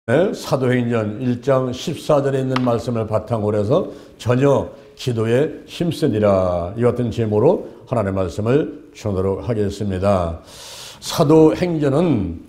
사도행전 1장 14절에 있는 말씀을 바탕으로 해서 전혀 기도에 힘쓰니라, 이 같은 제목으로 하나님의 말씀을 전하도록 하겠습니다. 사도행전은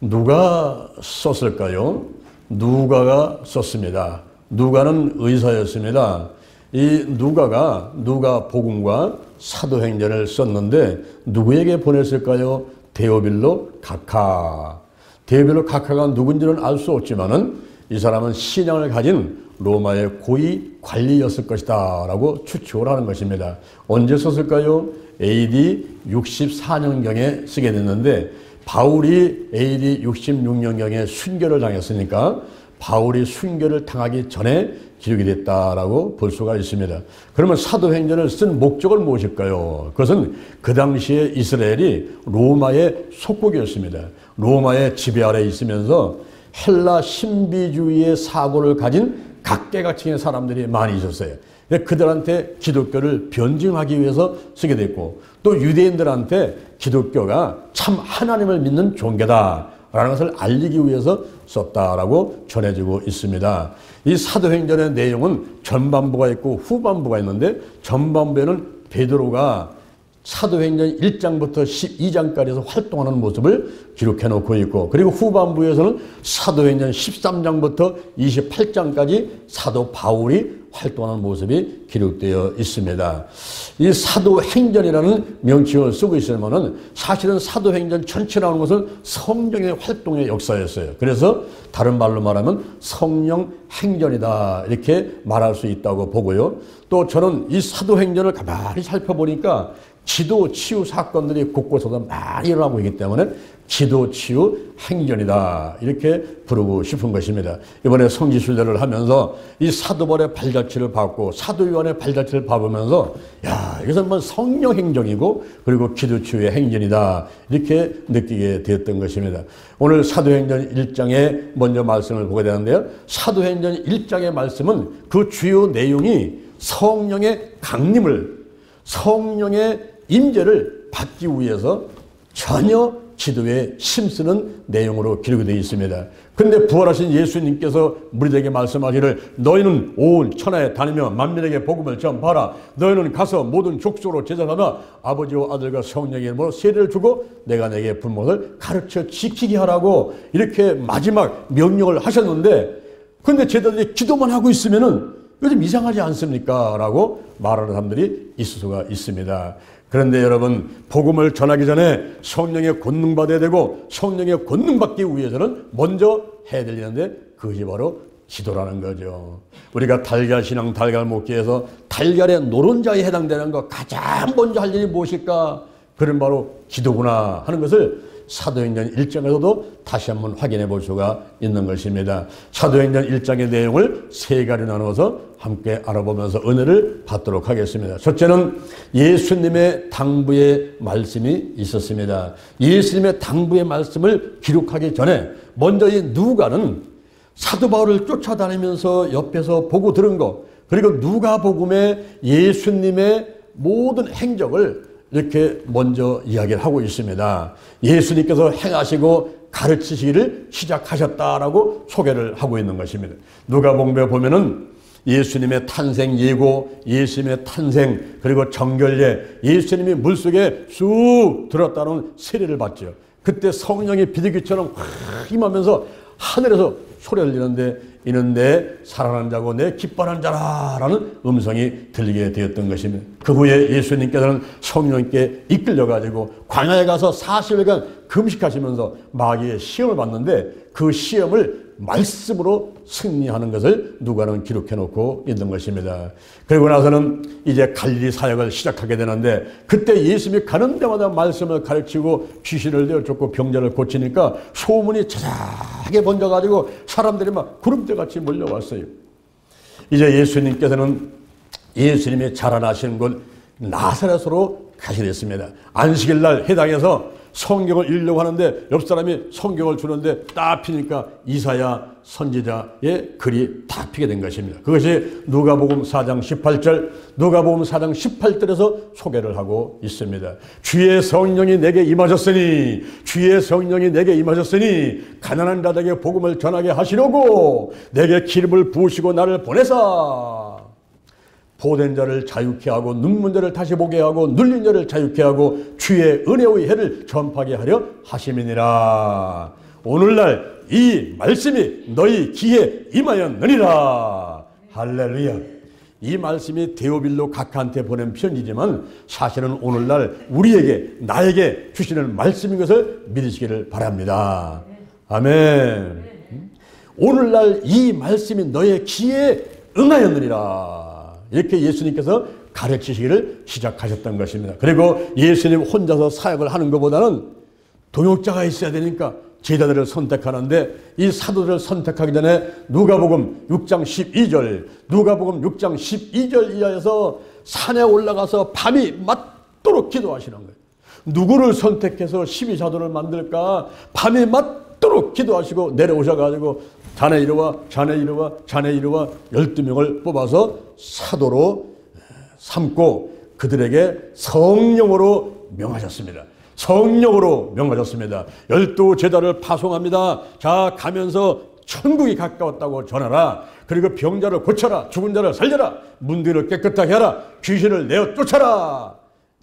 누가 썼을까요? 누가가 썼습니다. 누가는 의사였습니다. 이 누가 복음과 사도행전을 썼는데 누구에게 보냈을까요? 데오빌로 각하. 데오빌로 각하가 누군지는 알 수 없지만은 이 사람은 신앙을 가진 로마의 고위 관리였을 것이다 라고 추측을 하는 것입니다. 언제 썼을까요? AD 64년경에 쓰게 됐는데, 바울이 AD 66년경에 순교를 당했으니까 바울이 순교를 당하기 전에 기록이 됐다라고 볼 수가 있습니다. 그러면 사도행전을 쓴 목적은 무엇일까요? 그것은 그 당시에 이스라엘이 로마의 속국이었습니다. 로마의 지배 아래 있으면서 헬라 신비주의의 사고를 가진 각계각층의 사람들이 많이 있었어요. 그들한테 기독교를 변증하기 위해서 쓰게 됐고, 또 유대인들한테 기독교가 참 하나님을 믿는 종교다라는 것을 알리기 위해서 썼다라고 전해지고 있습니다. 이 사도행전의 내용은 전반부가 있고 후반부가 있는데, 전반부에는 베드로가 사도행전 1장부터 12장까지 활동하는 모습을 기록해 놓고 있고, 그리고 후반부에서는 사도행전 13장부터 28장까지 사도 바울이 활동하는 모습이 기록되어 있습니다. 이 사도행전이라는 명칭을 쓰고 있으면은 사실은 사도행전 전체라는 것은 성령의 활동의 역사였어요. 그래서 다른 말로 말하면 성령 행전이다 이렇게 말할 수 있다고 보고요. 또 저는 이 사도행전을 가만히 살펴보니까 기도 치유 사건들이 곳곳에서 많이 일어나고 있기 때문에 기도 치유 행전이다 이렇게 부르고 싶은 것입니다. 이번에 성지순례를 하면서 이 사도 바울의 발자취를 밟고 사도 요한의 발자취를 밟으면서, 야, 이것은 뭐 성령 행정이고 그리고 기도 치유의 행전이다 이렇게 느끼게 되었던 것입니다. 오늘 사도행전 1장에 먼저 말씀을 보게 되는데요, 사도행전 1장의 말씀은 그 주요 내용이 성령의 강림을, 성령의 임재를 받기 위해서 전혀 기도에 힘쓰는 내용으로 기록이 되어 있습니다. 그런데 부활하신 예수님께서 무리들에게 말씀하기를, 너희는 온 천하에 다니며 만민에게 복음을 전파하라. 너희는 가서 모든 족속으로 제자하라. 아버지와 아들과 성령의 이름으로 세례를 주고 내가 내게 분모를 가르쳐 지키게 하라고 이렇게 마지막 명령을 하셨는데, 그런데 제자들이 기도만 하고 있으면은 이거 좀 이상하지 않습니까? 라고 말하는 사람들이 있을 수가 있습니다. 그런데 여러분, 복음을 전하기 전에 성령의 권능 받아야 되고, 성령의 권능 받기 위해서는 먼저 해야 되는데 그것이 바로 기도라는 거죠. 우리가 달걀 신앙, 달걀 먹기에서 달걀의 노른자에 해당되는 것, 가장 먼저 할 일이 무엇일까? 그런 바로 기도구나 하는 것을 사도행전 1장에서도 다시 한번 확인해 볼 수가 있는 것입니다. 사도행전 1장의 내용을 세 가지 나누어서 함께 알아보면서 은혜를 받도록 하겠습니다. 첫째는 예수님의 당부의 말씀이 있었습니다. 예수님의 당부의 말씀을 기록하기 전에 먼저 이 누가는 사도 바울을 쫓아다니면서 옆에서 보고 들은 것, 그리고 누가복음에 예수님의 모든 행적을 이렇게 먼저 이야기를 하고 있습니다. 예수님께서 행하시고 가르치시기를 시작하셨다라고 소개를 하고 있는 것입니다. 누가복음에 보면은 예수님의 탄생 예고, 예수님의 탄생, 그리고 정결례, 예수님이 물속에 쑥 들었다는 세례를 받죠. 그때 성령이 비둘기처럼 확 임하면서 하늘에서 소리를 내는데, 이는 내 사랑하는 자고 내 기뻐하는 자라라는 음성이 들리게 되었던 것입니다. 그 후에 예수님께서는 성령님께 이끌려가지고 광야에 가서 40일간 금식하시면서 마귀의 시험을 받는데, 그 시험을 말씀으로 승리하는 것을 누가는 기록해 놓고 있는 것입니다. 그리고 나서는 이제 갈릴리 사역을 시작하게 되는데, 그때 예수님이 가는 데마다 말씀을 가르치고 귀신을 내어쫓고 병자를 고치니까 소문이 자자하게 번져가지고 사람들이 막 구름대같이 몰려왔어요. 이제 예수님께서는 예수님이 자라나신 곳 나사렛으로 가시게 됐습니다. 안식일 날 해당해서 성경을 읽으려고 하는데 옆 사람이 성경을 주는데 딱 피니까 이사야 선지자의 글이 다 피게 된 것입니다. 그것이 누가복음 4장 18절, 누가복음 4장 18절에서 소개를 하고 있습니다. 주의 성령이 내게 임하셨으니, 주의 성령이 내게 임하셨으니 가난한 자들에게 복음을 전하게 하시려고 내게 기름을 부으시고 나를 보내사 보된 자를 자유케 하고 눈먼 자를 다시 보게 하고 눌린 자를 자유케 하고 주의 은혜의 해를 전파하게 하려 하심이니라. 오늘날 이 말씀이 너희 귀에 임하였느니라. 할렐루야. 이 말씀이 데오빌로 각하한테 보낸 편지지만 사실은 오늘날 우리에게, 나에게 주시는 말씀인 것을 믿으시기를 바랍니다. 아멘. 오늘날 이 말씀이 너의 귀에 응하였느니라. 이렇게 예수님께서 가르치시기를 시작하셨던 것입니다. 그리고 예수님 혼자서 사역을 하는 것보다는 동역자가 있어야 되니까 제자들을 선택하는데, 이 사도들을 선택하기 전에 누가복음 6장 12절, 누가복음 6장 12절 이하에서 산에 올라가서 밤이 맞도록 기도하시는 거예요. 누구를 선택해서 12사도를 만들까? 밤이 맞도록 기도하시고 내려오셔가지고 자네 이리와, 자네 이리와, 자네 이리와 12명을 뽑아서 사도로 삼고 그들에게 성령으로 명하셨습니다. 성령으로 명하셨습니다. 12제자를 파송합니다. 자, 가면서 천국이 가까웠다고 전하라. 그리고 병자를 고쳐라. 죽은 자를 살려라. 문들을 깨끗하게 하라. 귀신을 내어 쫓아라.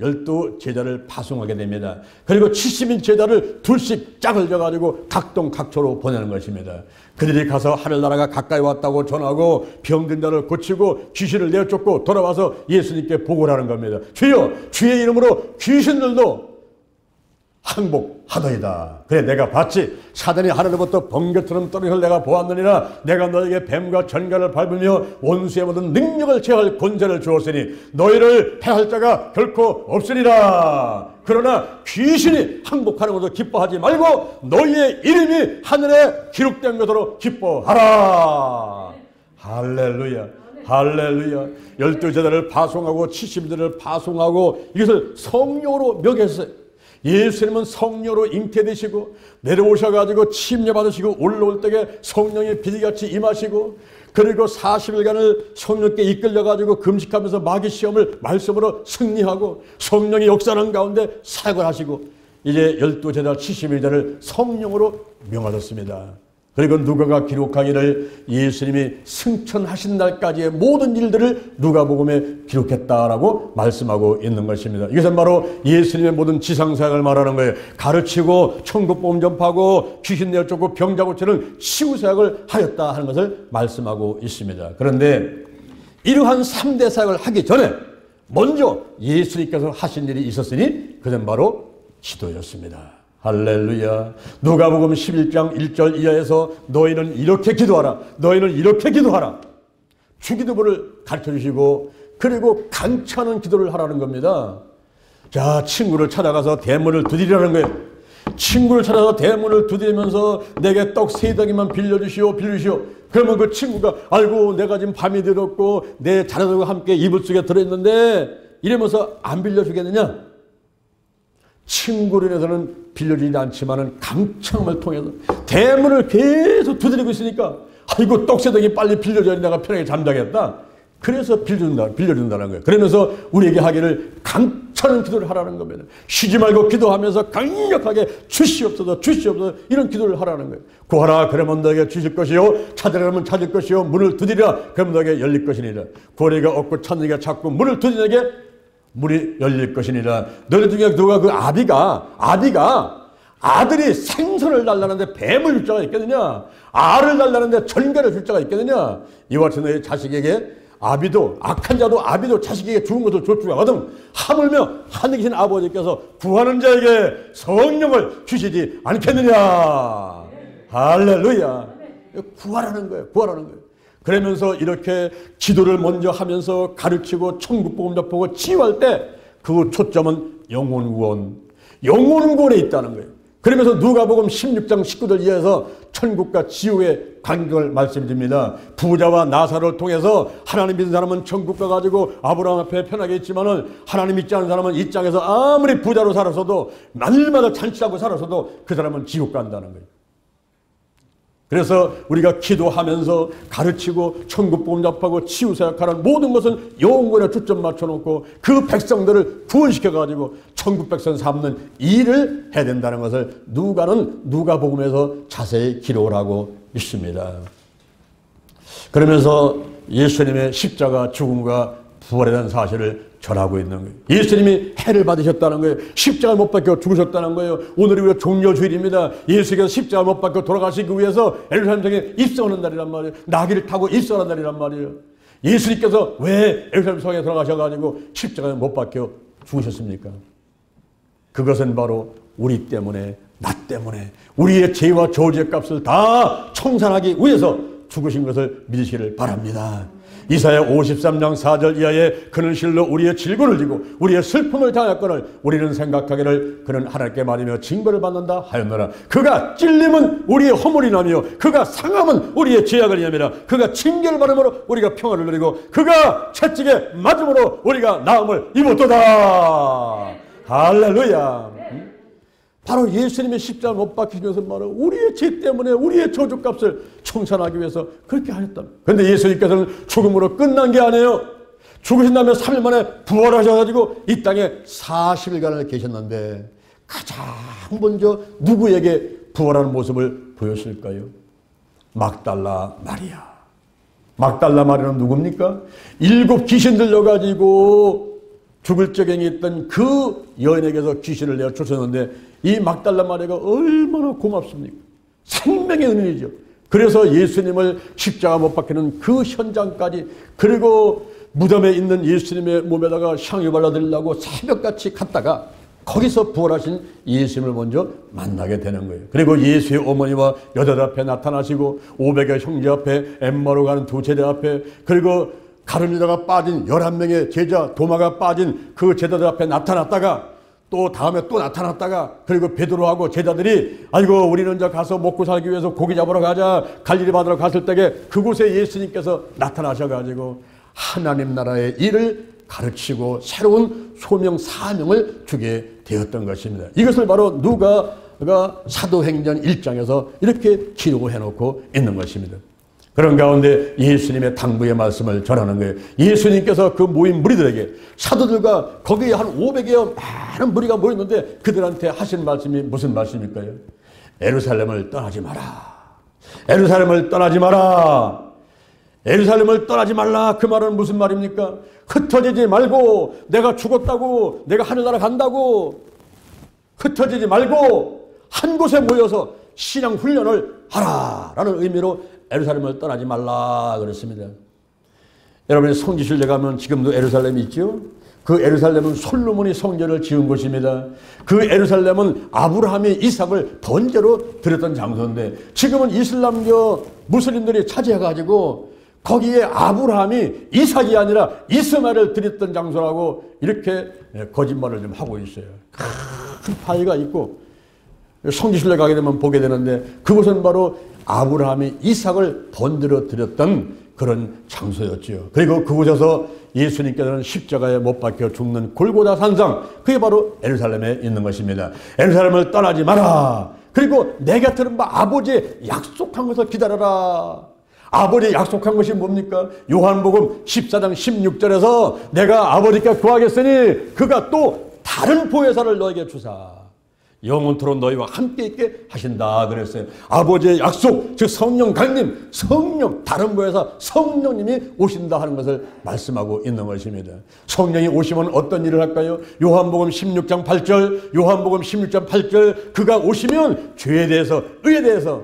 12제자를 파송하게 됩니다. 그리고 70인 제자를 둘씩 짝을 져가지고 각동 각처로 보내는 것입니다. 그들이 가서 하늘나라가 가까이 왔다고 전하고 병든 자를 고치고 귀신을 내어 쫓고 돌아와서 예수님께 보고를 하는 겁니다. 주여, 주의 이름으로 귀신들도 항복하더이다. 그래, 내가 봤지. 사단이 하늘로부터 번개처럼 떨어질 내가 보았느니라. 내가 너에게 뱀과 전갈을 밟으며 원수의 모든 능력을 제할 권세를 주었으니 너희를 패할 자가 결코 없으리라. 그러나 귀신이 항복하는 것을 기뻐하지 말고 너희의 이름이 하늘에 기록된 것으로 기뻐하라. 할렐루야. 할렐루야. 12제자를 파송하고 70제자를 파송하고 이것을 성령으로 명했어요. 예수님은 성령으로 잉태되시고 내려오셔가지고 침례 받으시고 올라올 때에 성령이 비리같이 임하시고, 그리고 40일간을 성령께 이끌려가지고 금식하면서 마귀 시험을 말씀으로 승리하고 성령이 역사하는 가운데 사역을 하시고 이제 12제자 70일자를 성령으로 명하셨습니다. 그리고 누가가 기록하기를 예수님이 승천하신 날까지의 모든 일들을 누가복음에 기록했다라고 말씀하고 있는 것입니다. 이것은 바로 예수님의 모든 지상사역을 말하는 거예요. 가르치고 천국복음 전파하고 귀신 내어 쫓고 병자 고치는 치유사역을 하였다 하는 것을 말씀하고 있습니다. 그런데 이러한 3대 사역을 하기 전에 먼저 예수님께서 하신 일이 있었으니 그것은 바로 기도였습니다. 할렐루야. 누가복음 11장 1절 이하에서 너희는 이렇게 기도하라. 너희는 이렇게 기도하라. 주기도문을 가르쳐주시고 그리고 강차는 기도를 하라는 겁니다. 자, 친구를 찾아가서 대문을 두드리라는 거예요. 친구를 찾아서 대문을 두드리면서 내게 떡 3덩이만 빌려주시오, 빌려주시오. 그러면 그 친구가 아이고 내가 지금 밤이 들었고 내 자녀들과 함께 이불 속에 들어있는데 이러면서 안 빌려주겠느냐? 친구를 위해서는 빌려주지 않지만은 강청을 통해서 대문을 계속 두드리고 있으니까 아이고 떡새덩이 빨리 빌려줘야 내가 편하게 잠자겠다. 그래서 빌려준다는 거예요. 그러면서 우리에게 하기를 강차는 기도를 하라는 겁니다. 쉬지 말고 기도하면서 강력하게 주시옵소서 주시옵소서 이런 기도를 하라는 거예요. 구하라 그러면 너에게 주실 것이요, 찾으라면 찾을 것이요, 문을 두드리라 그러면 너에게 열릴 것이니라. 구하리가 없고 찾는 이가 찾고 문을 두드리는 에게 문이 열릴 것이니라. 너희 중에 누가 그 아비가 아들이 생선을 달라는데 뱀을 줄 자가 있겠느냐? 알을 달라는데 전갈을 줄 자가 있겠느냐? 이와 같이 너희 자식에게 아비도, 악한 자도 아비도 자식에게 좋은 것을 줄 줄 알거든. 하물며 하늘에 계신 아버지께서 구하는 자에게 성령을 주시지 않겠느냐? 할렐루야. 구하라는 거예요. 구하라는 거예요. 그러면서 이렇게 기도를 먼저 하면서 가르치고 천국복음 접하고 치유할 때 그 초점은 영혼구원에 있다는 거예요. 그러면서 누가복음 16장 19절 이하에서 천국과 지옥의 간격을 말씀드립니다. 부자와 나사로를 통해서 하나님 믿는 사람은 천국 가가지고 아브라함 앞에 편하게 있지만은 하나님 믿지 않는 사람은 이 땅에서 아무리 부자로 살았어도 날마다 잔치하고 살았어도 그 사람은 지옥 간다는 거예요. 그래서 우리가 기도하면서 가르치고 천국복음 전파하고 치유사역하는 모든 것은 영혼에 초점 맞춰놓고 그 백성들을 구원시켜가지고 천국 백성 삼는 일을 해야 된다는 것을 누가복음에서 자세히 기록을 하고 있습니다. 그러면서 예수님의 십자가 죽음과 부활에 대한 사실을 전하고 있는 거예요. 예수님이 해를 받으셨다는 거예요. 십자가 못 박혀 죽으셨다는 거예요. 오늘이 우리가 종려주일입니다. 예수께서 십자가 못 박혀 돌아가시기 위해서 예루살렘 성에 입성하는 날이란 말이에요. 나귀를 타고 입성하는 날이란 말이에요. 예수님께서 왜 예루살렘 성에 들어가셔가지고 십자가에 못 박혀 죽으셨습니까? 그것은 바로 우리 때문에, 나 때문에 우리의 죄와 저주의 값을 다 청산하기 위해서 죽으신 것을 믿으시기를 바랍니다. 이사야 53장 4절 이하에 그는 실로 우리의 질고를 지고 우리의 슬픔을 당했거늘 우리는 생각하기를 그는 하나님께 말이며 징벌을 받는다 하였노라. 그가 찔림은 우리의 허물이 나며 그가 상함은 우리의 죄악을 이함이라. 그가 징계를 받음으로 우리가 평화를 누리고 그가 채찍에 맞음으로 우리가 나음을 입었도다. 할렐루야. 바로 예수님의 십자가 못 박히시면서 말하고 우리의 죄 때문에 우리의 저주값을 청산하기 위해서 그렇게 하셨다. 그런데 예수님께서는 죽음으로 끝난 게 아니에요. 죽으신 다음에 3일 만에 부활하셔가지고 이 땅에 40일간을 계셨는데 가장 먼저 누구에게 부활하는 모습을 보였을까요? 막달라 마리아. 막달라 마리아는 누굽니까? 7 귀신 들려가지고 죽을 적에 있던 그 여인에게서 귀신을 내어 쫓았는데 이 막달라 마리아가 얼마나 고맙습니까? 생명의 은인이죠. 그래서 예수님을 십자가 못 박히는 그 현장까지, 그리고 무덤에 있는 예수님의 몸에다가 향유 발라드리려고 새벽같이 갔다가 거기서 부활하신 예수님을 먼저 만나게 되는 거예요. 그리고 예수의 어머니와 여자들 앞에 나타나시고 500여 형제 앞에, 엠마로 가는 2 제자 앞에, 그리고 가룟유다가 빠진 11명의 제자, 도마가 빠진 그 제자들 앞에 나타났다가 또 다음에 또 나타났다가, 그리고 베드로하고 제자들이 아이고 우리는 이제 가서 먹고 살기 위해서 고기 잡으러 가자 갈릴리 바다로 갔을 때에 그곳에 예수님께서 나타나셔가지고 하나님 나라의 일을 가르치고 새로운 소명 사명을 주게 되었던 것입니다. 이것을 바로 누가가 사도행전 1장에서 이렇게 기록을 해놓고 있는 것입니다. 그런 가운데 예수님의 당부의 말씀을 전하는 거예요. 예수님께서 그 모인 무리들에게, 사도들과 거기에 한 500여 많은 무리가 모였는데 그들한테 하신 말씀이 무슨 말씀일까요? 예루살렘을 떠나지 마라. 예루살렘을 떠나지 마라. 예루살렘을 떠나지 말라. 그 말은 무슨 말입니까? 흩어지지 말고, 내가 죽었다고, 내가 하늘나라 간다고 흩어지지 말고 한 곳에 모여서 신앙 훈련을 하라라는 의미로 예루살렘을 떠나지 말라 그랬습니다. 여러분이 성지순례 가면 지금도 예루살렘이 있죠. 그 예루살렘은 솔로몬이 성전을 지은 곳입니다. 그 예루살렘은 아브라함이 이삭을 번제로 드렸던 장소인데 지금은 이슬람교 무슬림들이 차지해가지고 거기에 아브라함이 이삭이 아니라 이스마엘을 드렸던 장소라고 이렇게 거짓말을 좀 하고 있어요. 큰 파이가 있고 성지순례 가게 되면 보게 되는데 그곳은 바로 아브라함이 이삭을 번들어 드렸던 그런 장소였죠. 그리고 그곳에서 예수님께서는 십자가에 못 박혀 죽는 골고다 산상, 그게 바로 예루살렘에 있는 것입니다. 예루살렘을 떠나지 마라. 그리고 내 곁에는 아버지의 약속한 것을 기다려라. 아버지의 약속한 것이 뭡니까? 요한복음 14장 16절에서 내가 아버지께 구하겠으니 그가 또 다른 보혜사를 너에게 주사 영원토록 너희와 함께 있게 하신다 그랬어요. 아버지의 약속, 즉 성령 강림, 성령, 다른 보혜사 성령님이 오신다 하는 것을 말씀하고 있는 것입니다. 성령이 오시면 어떤 일을 할까요? 요한복음 16장 8절, 요한복음 16장 8절, 그가 오시면 죄에 대해서, 의에 대해서,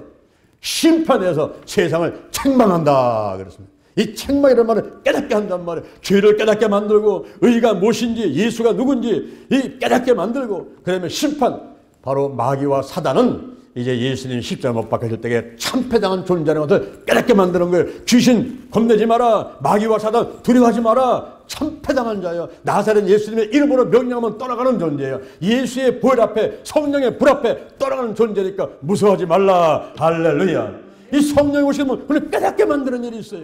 심판해서 세상을 책망한다 그랬습니다. 이 책망이라는 말을 깨닫게 한단 말이에요. 죄를 깨닫게 만들고 의가 무엇인지, 예수가 누군지 이 깨닫게 만들고, 그러면 심판, 바로 마귀와 사단은 이제 예수님 십자가 못 박혔을 때에 참패당한 존재라는 것을 깨닫게 만드는 거예요. 귀신 겁내지 마라. 마귀와 사단 두려워하지 마라. 참패당한 자예요. 나사렛 예수님의 이름으로 명령하면 떠나가는 존재예요. 예수의 보혈 앞에, 성령의 불 앞에 떠나가는 존재니까 무서워하지 말라. 할렐루야. 이 성령이 오시면 그걸 깨닫게 만드는 일이 있어요.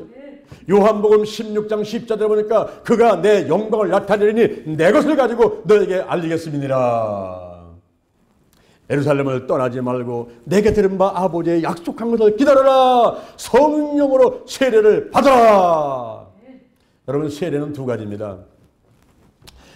요한복음 16장 10절에 보니까 그가 내 영광을 나타내리니 내 것을 가지고 너에게 알리겠음이니라. 예루살렘을 떠나지 말고 내게 들은 바 아버지의 약속한 것을 기다려라. 성령으로 세례를 받아라. 여러분, 세례는 두 가지입니다.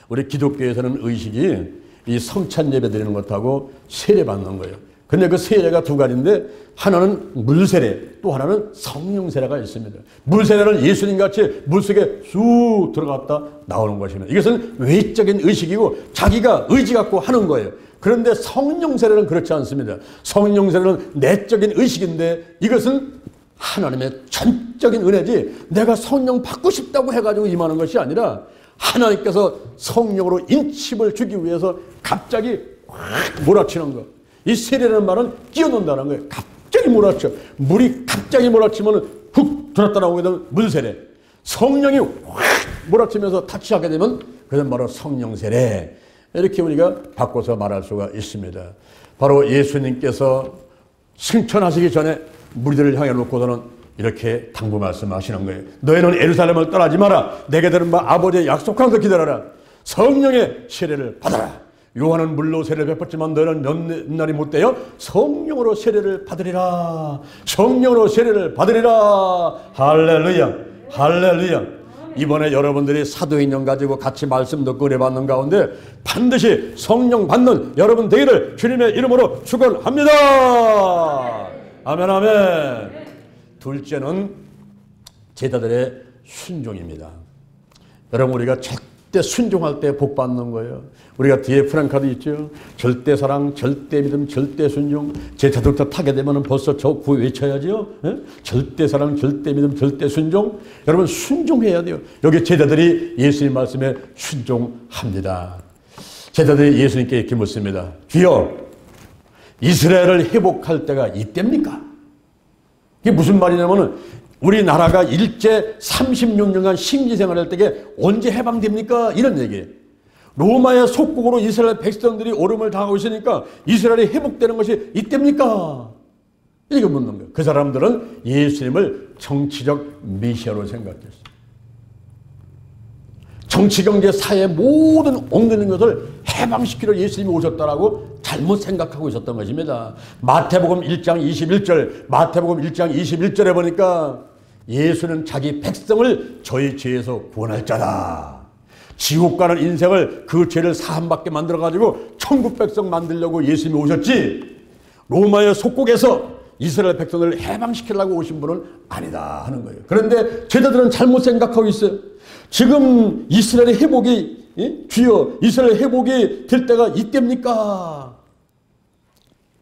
우리 기독교에서는 의식이 이 성찬 예배 드리는 것하고 세례 받는 거예요. 근데 그 세례가 두 가지인데 하나는 물세례, 또 하나는 성령세례가 있습니다. 물세례는 예수님같이 물속에 쑥 들어갔다 나오는 것입니다. 이것은 외적인 의식이고 자기가 의지 갖고 하는 거예요. 그런데 성령세례는 그렇지 않습니다. 성령세례는 내적인 의식인데 이것은 하나님의 전적인 은혜지 내가 성령 받고 싶다고 해가지고 임하는 것이 아니라 하나님께서 성령으로 인칩을 주기 위해서 갑자기 확 몰아치는 것. 이 세례라는 말은 끼어넣는다는 거예요. 갑자기 몰아쳐. 물이 갑자기 몰아치면 훅 들었다 나오게 되면 물세례. 성령이 확 몰아치면서 타치하게 되면 그건 바로 성령세례. 이렇게 우리가 바꿔서 말할 수가 있습니다. 바로 예수님께서 승천하시기 전에 무리들을 향해 놓고서는 이렇게 당부 말씀하시는 거예요. 너희는 예루살렘을 떠나지 마라. 내게 들은 바 아버지의 약속한 것 기다려라. 성령의 세례를 받아라. 요한은 물로 세례를 베풀지만 너희는 몇 날이 못되어 성령으로 세례를 받으리라. 성령으로 세례를 받으리라. 할렐루야, 할렐루야. 이번에 여러분들이 사도행전 가지고 같이 말씀 듣고 은혜 받는 가운데 반드시 성령 받는 여러분 되기를 주님의 이름으로 축원합니다. 아멘, 아멘. 둘째는 제자들의 순종입니다. 여러분, 우리가 절대 순종할 때 복 받는 거예요. 우리가 뒤에 프랭카드 있죠. 절대 사랑, 절대 믿음, 절대 순종. 제 자동차 타게 되면 벌써 저 구호 외쳐야죠. 예? 절대 사랑, 절대 믿음, 절대 순종. 여러분, 순종해야 돼요. 여기 제자들이 예수님 말씀에 순종합니다. 제자들이 예수님께 이렇게 묻습니다. 주여, 이스라엘을 회복할 때가 이때입니까? 이게 무슨 말이냐면은 우리나라가 일제 36년간 심리생활할 때게 언제 해방됩니까? 이런 얘기예요. 로마의 속국으로 이스라엘 백성들이 오름을 당하고 있으니까 이스라엘이 회복되는 것이 이때입니까? 이렇게 묻는 거예요. 그 사람들은 예수님을 정치적 메시아로 생각했어요. 정치, 경제, 사회 모든 엉드는 것을 해방시키러 예수님이 오셨다라고 잘못 생각하고 있었던 것입니다. 마태복음 1장 21절, 마태복음 1장 21절에 보니까 예수는 자기 백성을 저희 죄에서 구원할 자다. 지옥 가는 인생을 그 죄를 사함받게 만들어가지고 천국 백성 만들려고 예수님이 오셨지 로마의 속국에서 이스라엘 백성을 해방시키려고 오신 분은 아니다 하는 거예요. 그런데 제자들은 잘못 생각하고 있어요. 지금 이스라엘의 회복이 주여 이스라엘 회복이 될 때가 이때입니까?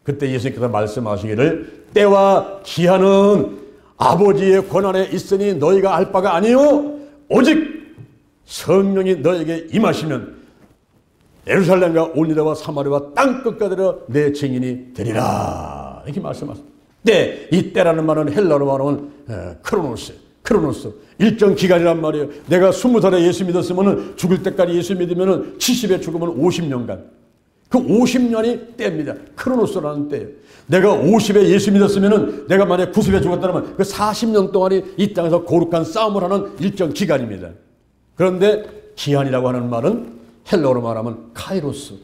그때 예수님께서 말씀하시기를 때와 기한은 아버지의 권한에 있으니 너희가 알 바가 아니요 오직 성령이 너에게 임하시면 예루살렘과 온유다와 사마리아와 땅끝까지 내 증인이 되리라. 이렇게 말씀하십니다. 때, 이 때라는 말은 헬라어로 말하면 크로노스. 일정 기간이란 말이에요. 내가 20살에 예수 믿었으면 죽을 때까지 예수 믿으면 70에 죽으면 50년간. 그 50년이 때입니다. 크로노스라는 때예요. 내가 50에 예수 믿었으면 내가 만약 90에 죽었다면 그 40년 동안이 이 땅에서 거룩한 싸움을 하는 일정 기간입니다. 그런데 기한이라고 하는 말은 헬라어로 말하면 카이로스.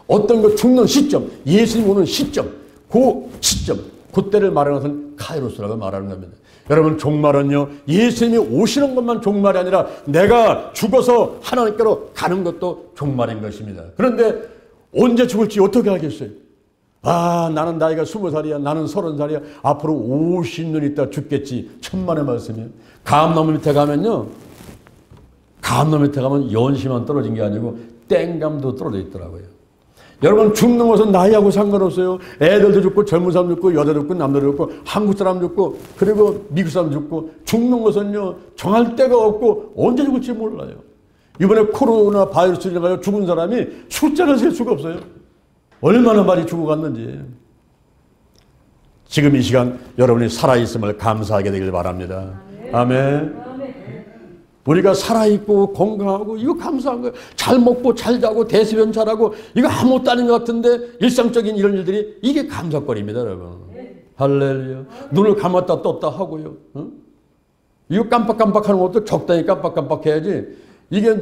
어떤 거 죽는 시점, 예수님 오는 시점, 그 시점, 그때를 말하는 것은 카이로스라고 말하는 겁니다. 여러분, 종말은요, 예수님이 오시는 것만 종말이 아니라 내가 죽어서 하나님께로 가는 것도 종말인 것입니다. 그런데 언제 죽을지 어떻게 알겠어요? 나는 나이가 20살이야, 나는 30살이야, 앞으로 50년 있다 죽겠지. 천만의 말씀이에요. 감나무 밑에 가면요, 연시만 떨어진 게 아니고 땡감도 떨어져 있더라고요. 여러분, 죽는 것은 나이하고 상관없어요. 애들도 죽고 젊은 사람 죽고 여자도 죽고 남자도 죽고 한국 사람 죽고 그리고 미국 사람 죽고 죽는 것은요 정할 데가 없고 언제 죽을지 몰라요. 이번에 코로나 바이러스로 인해서 죽은 사람이 숫자를 셀 수가 없어요. 얼마나 많이 죽어갔는지. 지금 이 시간 여러분이 살아있음을 감사하게 되길 바랍니다. 아멘. 우리가 살아있고 건강하고 이거 감사한 거예요. 잘 먹고 잘 자고 대소변 잘하고 이거 아무것도 아닌 것 같은데 일상적인 이런 일들이 이게 감사거리입니다, 여러분. 할렐루야. 눈을 감았다 떴다 하고요. 이거 깜빡깜빡하는 것도 적당히 깜빡깜빡해야지. 이게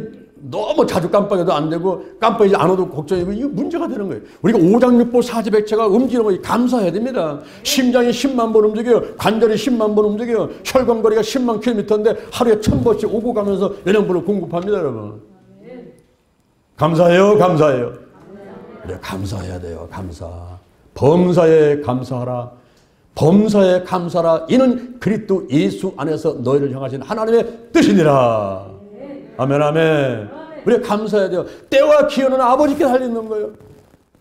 너무 자주 깜빡여도 안 되고 깜빡이지 않아도 걱정이고 이거 문제가 되는 거예요. 우리가 오장육부 사지백체가 움직이는 거 감사해야 됩니다. 심장이 10만 번 움직여요. 관절이 10만 번 움직여요. 혈관거리가 10만 킬로미터인데 하루에 1000번씩 오고 가면서 영양분을 공급합니다, 여러분. 감사해요, 감사해요. 네, 감사해야 돼요, 감사. 범사에 감사하라. 범사에 감사하라. 이는 그리스도 예수 안에서 너희를 향하신 하나님의 뜻이니라. 아멘, 아멘. 우리가 감사해야 돼요. 때와 기한은 아버지께 달려있는 거예요.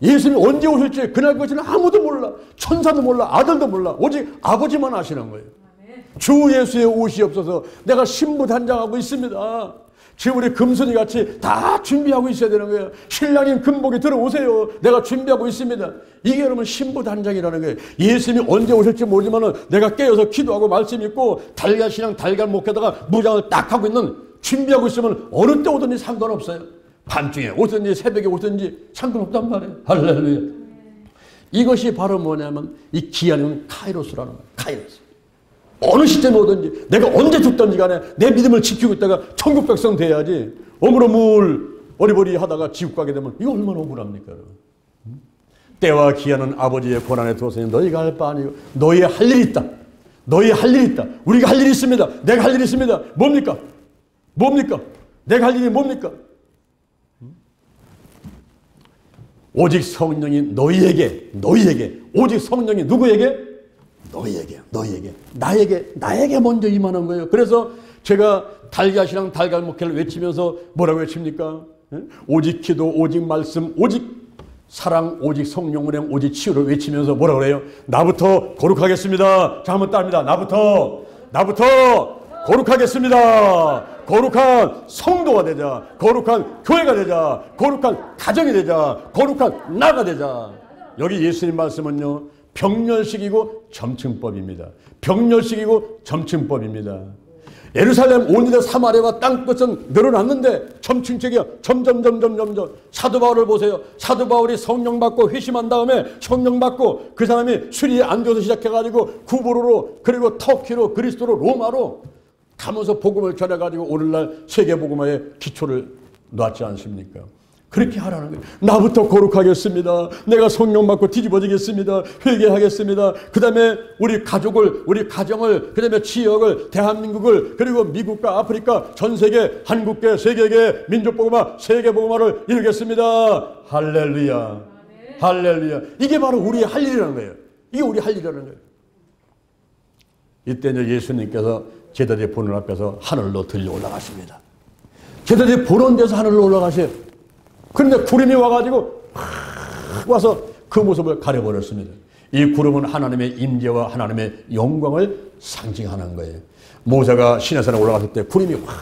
예수님이 언제 오실지 그날 것은 아무도 몰라. 천사도 몰라. 아들도 몰라. 오직 아버지만 아시는 거예요. 주 예수의 옷이 없어서 내가 신부단장하고 있습니다. 지금 우리 금순이 같이 다 준비하고 있어야 되는 거예요. 신랑인 금복이 들어오세요. 내가 준비하고 있습니다. 이게 여러분 신부단장이라는 거예요. 예수님이 언제 오실지 모르지만 내가 깨어서 기도하고 말씀 읽고 달걀 신앙 달걀 목에다가 무장을 딱 하고 있는 준비하고 있으면 어느 때 오든지 상관없어요. 밤중에 오든지 새벽에 오든지 상관없단 말이에요. 할렐루야. 이것이 바로 뭐냐면 이 기한은 카이로스라는 거예요. 카이로스. 어느 시점에 오든지 내가 언제 죽든지 간에 내 믿음을 지키고 있다가 천국 백성 돼야지 어물어물 어리버리 하다가 지옥 가게 되면 이거 얼마나 억울합니까? 여러분? 때와 기한은 아버지의 권한에 두었으니 너희가 할 바 아니고 너희 할 일이 있다. 너희 할 일이 있다. 우리가 할 일이 있습니다. 내가 할 일이 있습니다. 뭡니까? 뭡니까? 내가 할 일이 뭡니까? 오직 성령이 너희에게 오직 성령이 누구에게? 너희에게 나에게 먼저 임하는 거예요. 그래서 제가 달걀이랑 달걀 목회를 외치면서 뭐라고 외칩니까? 오직 기도, 오직 말씀, 오직 사랑, 오직 성령 운행, 오직 치유를 외치면서 뭐라고 그래요? 나부터 거룩하겠습니다. 자, 한번 따릅니다. 나부터 거룩하겠습니다. 거룩한 성도가 되자. 거룩한 교회가 되자. 거룩한 가정이 되자. 거룩한 나가 되자. 여기 예수님 말씀은요. 병렬식이고 점층법입니다. 병렬식이고 점층법입니다. 예루살렘 온유대 사마리아와 땅끝은 늘어났는데 점층책이야. 점점 사도 바울을 보세요. 사도 바울이 성령 받고 회심한 다음에 성령 받고 그 사람이 수리에 안디오스 시작해가지고 구부로로 그리고 터키로 그리스도로 로마로 가면서 복음을 전해가지고 오늘날 세계복음화의 기초를 놨지 않습니까? 그렇게 하라는 거예요. 나부터 거룩하겠습니다. 내가 성령 받고 뒤집어지겠습니다. 회개하겠습니다. 그 다음에 우리 가족을, 우리 가정을, 그 다음에 지역을, 대한민국을, 그리고 미국과 아프리카, 전 세계, 한국계, 세계계, 민족복음화, 세계복음화를 이루겠습니다. 할렐루야. 할렐루야. 이게 바로 우리의 할 일이라는 거예요. 이게 우리 할 일이라는 거예요. 이때 이제 예수님께서 제자들의 보는 앞에서 하늘로 들려 올라가십니다. 제자들이 보는 데서 하늘로 올라가세요. 그런데 구름이 와가지고 와서 그 모습을 가려버렸습니다. 이 구름은 하나님의 임재와 하나님의 영광을 상징하는 거예요. 모세가 시내산에 올라갔을 때 구름이 확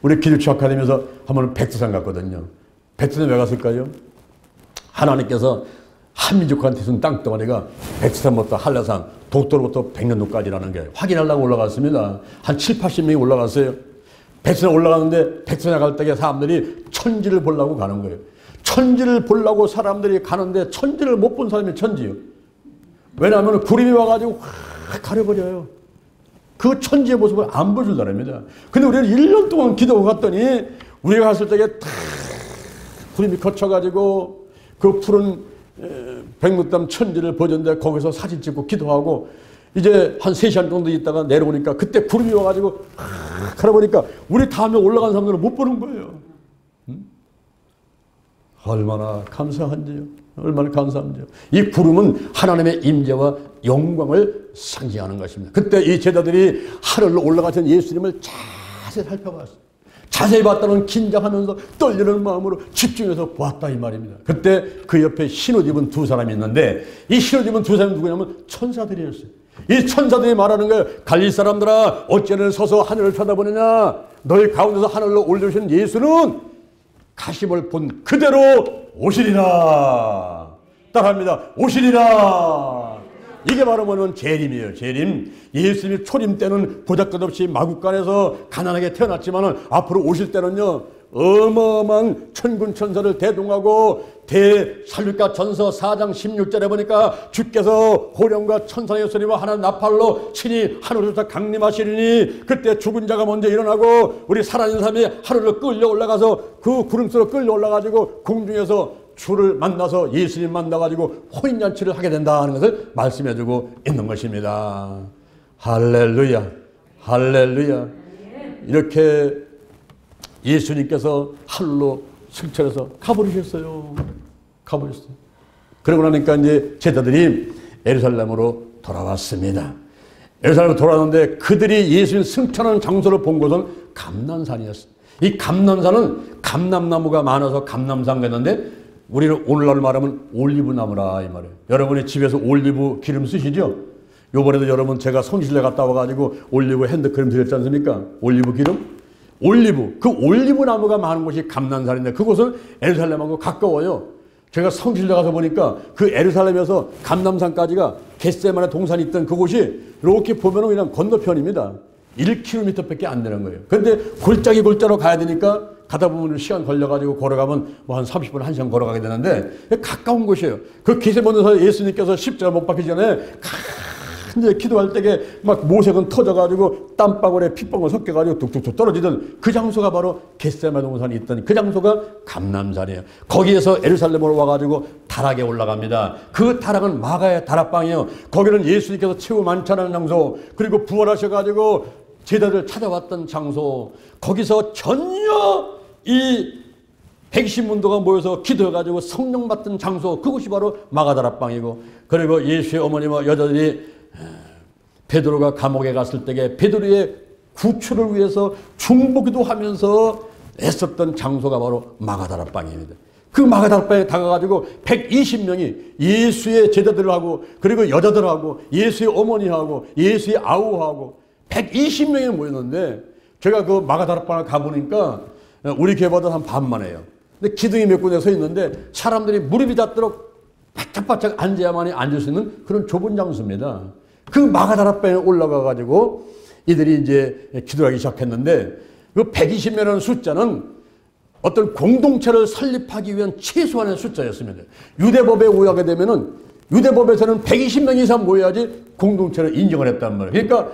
우리 기도처 아카데미에서 한번 백두산 갔거든요. 백두산 왜 갔을까요? 하나님께서 한민족한테 준 땅덩어리가 백두산부터 한라산, 독도로부터 백년도까지라는 게 확인하려고 올라갔습니다. 한 7, 80명이 올라갔어요. 백두산 올라가는데 백두산에 갈 때 사람들이 천지를 보려고 가는 거예요. 천지를 보려고 사람들이 가는데 천지를 못 본 사람이 천지요. 왜냐하면 구름이 와가지고 확 가려버려요. 그 천지의 모습을 안 보여준다랍니다. 근데 우리는 1년 동안 기도하고 갔더니 우리가 갔을 때에 탁 구름이 거쳐가지고 그 푸른 백록담 천지를 보여줬는데 거기서 사진 찍고 기도하고 이제 한 3시간 정도 있다가 내려오니까 그때 구름이 와가지고 가려보니까 우리 다음에 올라간 사람들은 못 보는 거예요. 얼마나 감사한지요. 얼마나 감사한지요. 이 구름은 하나님의 임재와 영광을 상징하는 것입니다. 그때 이 제자들이 하늘로 올라가신 예수님을 자세히 살펴봤어요. 자세히 봤다는 긴장하면서 떨리는 마음으로 집중해서 보았다 이 말입니다. 그때 그 옆에 흰옷 입은 두 사람이 있는데 이 흰옷 입은 두 사람이 누구냐면 천사들이었어요. 이 천사들이 말하는 거예요. 갈릴 사람들아 어찌는 서서 하늘을 쳐다보느냐. 너희 가운데서 하늘로 올려주신 예수는 가심을 본 그대로 오시리라. 따라합니다. 오시리라. 이게 바로 뭐냐면 재림이에요. 재림. 예수님이 초림 때는 보잘것없이 마국간에서 가난하게 태어났지만 앞으로 오실 때는요 어마어마한 천군 천사를 대동하고 대살육가 전서 4장 16절에 보니까 주께서 호령과 천사의 소리와 하나님 나팔로 친히 하늘에서 강림하시리니 그때 죽은 자가 먼저 일어나고 우리 살아있는 사람이 하늘로 끌려 올라가서 그 구름 속으로 끌려 올라가지고 궁중에서 주를 만나서 예수님 만나가지고 혼인잔치를 하게 된다는 것을 말씀해주고 있는 것입니다. 할렐루야, 할렐루야. 이렇게 예수님께서 하늘로 승천해서 가버리셨어요. 가버렸어요. 그러고 나니까 이제 제자들이 예루살렘으로 돌아왔습니다. 예루살렘으로 돌아왔는데 그들이 예수님 승천하는 장소를 본 곳은 감람산이었어요. 이 감람산은 감람나무가 많아서 감람산가 했는데 우리는 오늘날 말하면 올리브나무라 이 말이에요. 여러분이 집에서 올리브 기름 쓰시죠? 요번에도 여러분 제가 성지순례 갔다 와가지고 올리브 핸드크림 드렸지 않습니까? 올리브 기름? 올리브, 그 올리브 나무가 많은 곳이 감람산인데 그곳은 예루살렘하고 가까워요. 제가 성지순례 가서 보니까 그 예루살렘에서 감람산까지가 겟세마네 동산이 있던 그곳이 이렇게 보면 그냥 건너편입니다. 1km밖에 안 되는 거예요. 그런데 골짜기 골짜로 가야 되니까 가다 보면 시간 걸려가지고 걸어가면 뭐 한 30분, 1시간 걸어가게 되는데 가까운 곳이에요. 그 겟세마네에서 예수님께서 십자가 못 박히기 전에 이제 기도할 때에 막 모색은 터져가지고 땀방울에 핏방울 섞여가지고 뚝뚝뚝 떨어지던 그 장소가 바로 겟세마네 동산이 있던 그 장소가 감람산이에요. 거기에서 예루살렘으로 와가지고 다락에 올라갑니다. 그 다락은 마가의 다락방이에요. 거기는 예수님께서 최후 만찬하는 장소, 그리고 부활하셔가지고 제자들 찾아왔던 장소, 거기서 전혀 이 백신문도가 모여서 기도해가지고 성령 받던 장소, 그곳이 바로 마가다락방이고, 그리고 예수의 어머니와 여자들이 베드로가 감옥에 갔을 때에 베드로의 구출을 위해서 중보기도 하면서 애썼던 장소가 바로 마가다락방입니다. 그 마가다락방에 다가가지고 120명이 예수의 제자들하고 그리고 여자들하고 예수의 어머니하고 예수의 아우하고 120명이 모였는데 제가 그 마가다락방을 가보니까 우리 교회보다 한 반만 해요. 근데 기둥이 몇 군데 서 있는데 사람들이 무릎이 닿도록 바짝바짝 앉아야만이 앉을 수 있는 그런 좁은 장소입니다. 그 마가다락방에 올라가가지고 이들이 이제 기도하기 시작했는데 그 120명이라는 숫자는 어떤 공동체를 설립하기 위한 최소한의 숫자였습니다. 유대법에 의하게 되면은 유대법에서는 120명 이상 모여야지 공동체를 인정을 했단 말이에요. 그러니까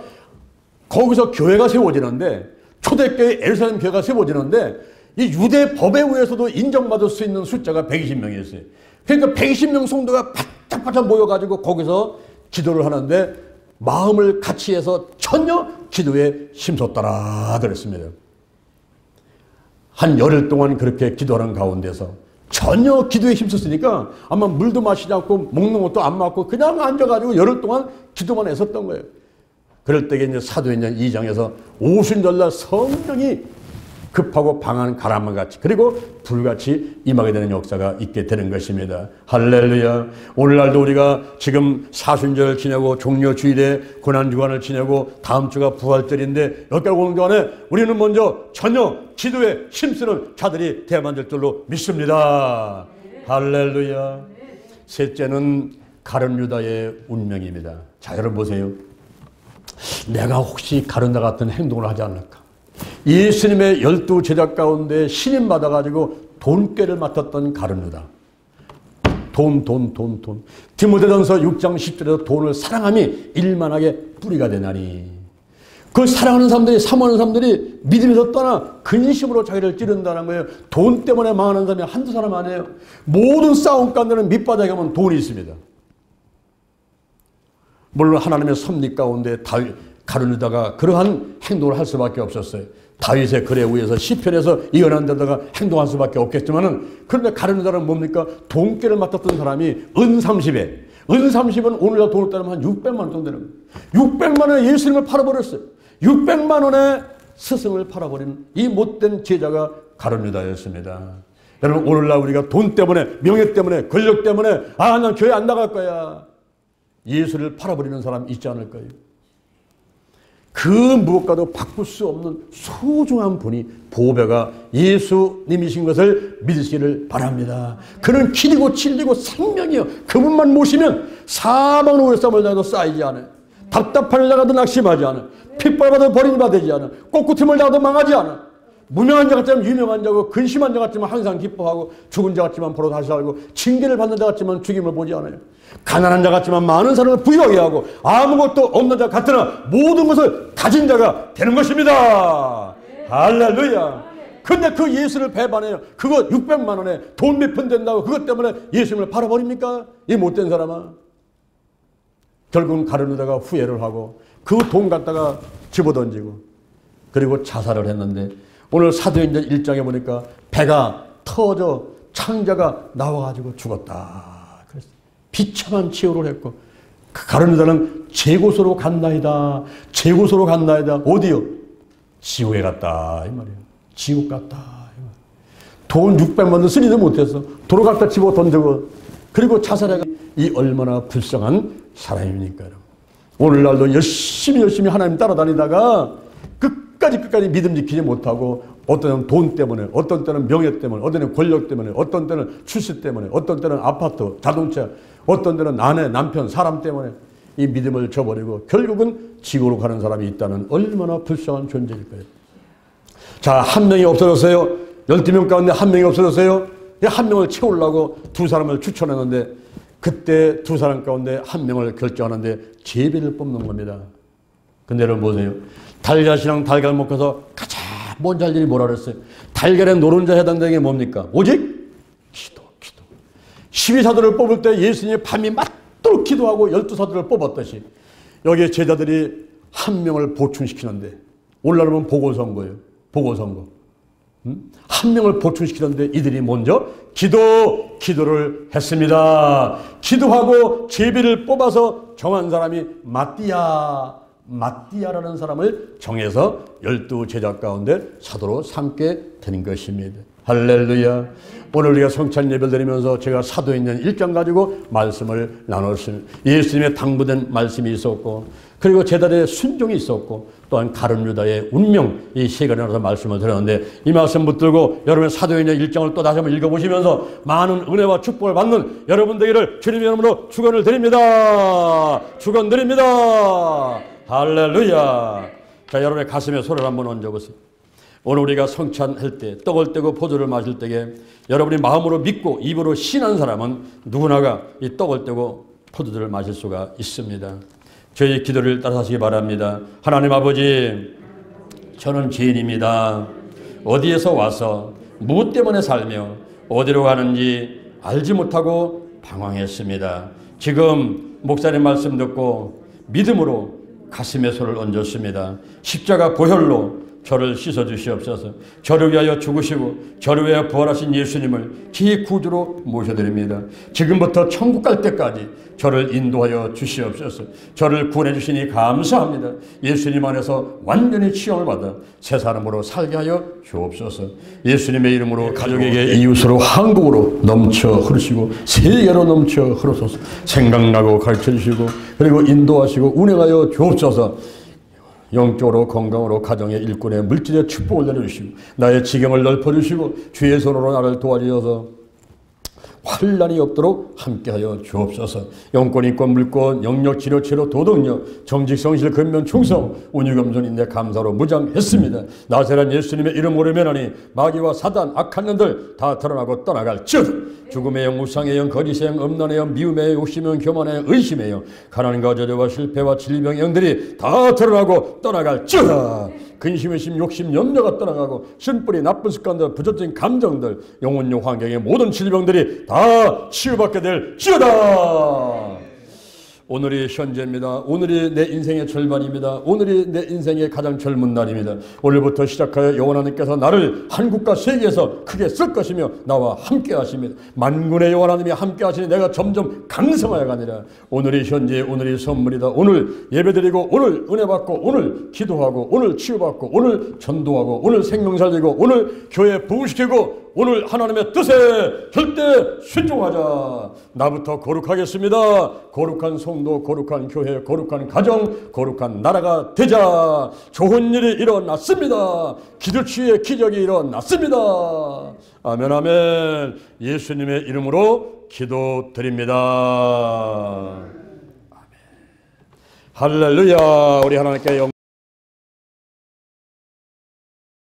거기서 교회가 세워지는데 초대교회 예루살렘 교회가 세워지는데 이 유대법에 의해서도 인정받을 수 있는 숫자가 120명이었어요. 그러니까 120명 성도가 바짝바짝 모여가지고 거기서 기도를 하는데 마음을 같이 해서 전혀 기도에 힘썼더라 그랬습니다. 한 열흘 동안 그렇게 기도하는 가운데서 전혀 기도에 힘썼으니까 아마 물도 마시지 않고 먹는 것도 안 먹고 그냥 앉아가지고 열흘 동안 기도만 했었던 거예요. 그럴 때에 이제 사도행전 2장에서 오순절날 성령이 급하고 방한 가라만 같이 그리고 불같이 임하게 되는 역사가 있게 되는 것입니다. 할렐루야. 오늘날도 우리가 지금 사순절 지내고 종려주일에 고난주간을 지내고 다음 주가 부활절인데 여기까지 오는 동안에 우리는 먼저 전혀 기도에 힘쓰는 자들이 되어야만 될 줄로 믿습니다. 할렐루야. 셋째는 가룟 유다의 운명입니다. 자, 여러분 보세요. 내가 혹시 가룟 유다 같은 행동을 하지 않을까? 예수님의 12 제자 가운데 신임 받아가지고 돈꾀를 맡았던 가룟 유다. 돈. 디모데전서 6장 10절에서 돈을 사랑함이 일만하게 뿌리가 되나니. 그 사랑하는 사람들이, 사모하는 사람들이 믿음에서 떠나 근심으로 자기를 찌른다는 거예요. 돈 때문에 망하는 사람이 한두 사람 아니에요. 모든 싸움 가운데는 밑바닥에 가면 돈이 있습니다. 물론 하나님의 섭리 가운데 가룟 유다가 그러한 행동을 할 수밖에 없었어요. 다윗의 글에 의해서 시편에서 예언한 데다가 행동할 수밖에 없겠지만은 그런데 가룟 유다는 뭡니까? 돈꾀를 맡았던 사람이 은 30에 은 30은 오늘날 돈으로 따르면 한 600만 원 정도 되는 거예요. 600만 원에 예수님을 팔아버렸어요. 600만 원에 스승을 팔아버린 이 못된 제자가 가룟 유다였습니다. 여러분 오늘날 우리가 돈 때문에 명예 때문에 권력 때문에 난 교회 안 나갈 거야. 예수를 팔아버리는 사람 있지 않을까요? 그 무엇과도 바꿀 수 없는 소중한 분이 보배가 예수님이신 것을 믿으시기를 바랍니다. 그는 길이고 진리고 생명이요. 그분만 모시면 사망의 오해쌈을 당해도 쌓이지 않아요. 답답한 자가도 낙심하지 않아요. 핍박을 받아도 버림받지 않아요. 꼿꼿함을 당해도 망하지 않아요. 무명한 자 같지만 유명한 자고, 근심한 자 같지만 항상 기뻐하고, 죽은 자 같지만 바로 다시 살고, 징계를 받는 자 같지만 죽임을 보지 않아요. 가난한 자 같지만 많은 사람을 부유하게 하고, 아무것도 없는 자 같으나 모든 것을 가진 자가 되는 것입니다. 할렐루야. 근데 그 예수를 배반해요. 그거 600만 원에 돈 몇 푼 된다고 그것 때문에 예수님을 팔아버립니까? 이 못된 사람아. 결국은 가르누다가 후회를 하고 그 돈 갖다가 집어던지고 그리고 자살을 했는데, 오늘 사도행전 1장에 보니까 배가 터져 창자가 나와가지고 죽었다. 그래서 비참한 치유를 했고, 그 가르누다는 제고소로 간나이다. 제고소로 간나이다. 어디요? 지옥에 갔다 이 말이에요. 지옥 갔다. 돈 600만 원 쓰지도 못해서 도로 갖다 집어 던지고 그리고 자살해가. 이 얼마나 불쌍한 사람입니까? 오늘날도 열심히 하나님 따라다니다가 끝까지 믿음 지키지 못하고, 어떤 때는 돈 때문에, 어떤 때는 명예 때문에, 어떤 때는 권력 때문에, 어떤 때는 출세 때문에, 어떤 때는 아파트, 자동차, 어떤 때는 아내, 남편, 사람 때문에 이 믿음을 저버리고 결국은 지옥으로 가는 사람이 있다는 얼마나 불쌍한 존재일까요? 자, 한 명이 없어졌어요. 12명 가운데 한 명이 없어졌어요. 한 명을 채우려고 두 사람을 추천했는데, 그때 두 사람 가운데 한 명을 결정하는데 제비를 뽑는 겁니다. 근데 여러분 보세요. 달걀이랑 달걀 먹고서 가장 먼저 할 일이 뭐라 그랬어요? 달걀의 노른자 해당되는 게 뭡니까? 오직 기도. 12사도를 뽑을 때 예수님이 밤이 맞도록 기도하고 12사도를 뽑았듯이 여기에 제자들이 한 명을 보충시키는데, 오늘날 보면 보궐선거예요. 보궐선거. 한 명을 보충시키는데 이들이 먼저 기도를 했습니다. 기도하고 제비를 뽑아서 정한 사람이 마띠아라는 사람을 정해서 12제자 가운데 사도로 삼게 되는 것입니다. 할렐루야. 오늘 우리가 성찬 예배를 드리면서 제가 사도행전 1장 가지고 말씀을 나눴습니다. 예수님의 당부된 말씀이 있었고, 그리고 제자들의 순종이 있었고, 또한 가룟유다의 운명, 이 세 가지 나눠서 말씀을 드렸는데, 이 말씀 붙들고 여러분의 사도행전 1장을 또 다시 한번 읽어보시면서 많은 은혜와 축복을 받는 여러분 되기를 주님의 이름으로 축원을 드립니다. 축원드립니다. 할렐루야. 자, 여러분의 가슴에 손을 한번 얹어보세요. 오늘 우리가 성찬할 때, 떡을 떼고 포도를 마실 때에 여러분이 마음으로 믿고 입으로 신한 사람은 누구나가 이 떡을 떼고 포도를 마실 수가 있습니다. 저희 기도를 따라하시기 바랍니다. 하나님 아버지, 저는 죄인입니다. 어디에서 와서 무엇 때문에 살며 어디로 가는지 알지 못하고 방황했습니다. 지금 목사님 말씀 듣고 믿음으로 가슴에 손을 얹었습니다. 십자가 보혈로 저를 씻어주시옵소서. 저를 위하여 죽으시고 저를 위하여 부활하신 예수님을 제 구주로 모셔드립니다. 지금부터 천국 갈 때까지 저를 인도하여 주시옵소서. 저를 구원해 주시니 감사합니다. 예수님 안에서 완전히 치유를 받아 새 사람으로 살게 하여 주옵소서. 예수님의 이름으로 가족에게, 이웃으로, 한국으로 넘쳐 흐르시고 세계로 넘쳐 흐르소서. 생각나고 가르쳐 주시고 그리고 인도하시고 운행하여 주옵소서. 영적으로, 건강으로, 가정의 일꾼의 물질의 축복을 내려주시고 나의 지경을 넓혀주시고 주의 손으로 나를 도와주셔서 환난이 없도록 함께하여 주옵소서. 영권, 인권, 물권, 영역, 치료, 도덕력, 정직, 성실, 근면, 충성, 운유, 겸손, 인내, 감사로 무장했습니다. 나세란 예수님의 이름으로 면하니 마귀와 사단, 악한 년들 다 드러나고 떠나갈지어다. 죽음의 영, 무상의 영, 거짓의 영, 음란의 영, 미움의 영, 욕심의 영, 교만의 영, 의심의 영, 가난과 저주와 실패와 질병의 영들이 다 드러나고 떠나갈지어다. 근심, 의심, 욕심, 염려가 떠나가고 신뿌리, 나쁜 습관들, 부정적인 감정들, 영혼용 환경의 모든 질병들이 다 치유받게 될지어다. 오늘이 현재입니다. 오늘이 내 인생의 절반입니다. 오늘이 내 인생의 가장 젊은 날입니다. 오늘부터 시작하여 여호와 하나님께서 나를 한국과 세계에서 크게 쓸 것이며 나와 함께 하십니다. 만군의 여호와 하나님이 함께 하시니 내가 점점 강성하여 가니라. 오늘이 현재, 오늘이 선물이다. 오늘 예배드리고 오늘 은혜 받고 오늘 기도하고 오늘 치유받고 오늘 전도하고 오늘 생명 살리고 오늘 교회 부흥시키고 오늘 하나님의 뜻에 절대 순종하자. 나부터 거룩하겠습니다. 거룩한 성도, 거룩한 교회, 거룩한 가정, 거룩한 나라가 되자. 좋은 일이 일어났습니다. 기도치유의 기적이 일어났습니다. 아멘, 아멘. 예수님의 이름으로 기도드립니다. 아멘. 할렐루야. 우리 하나님께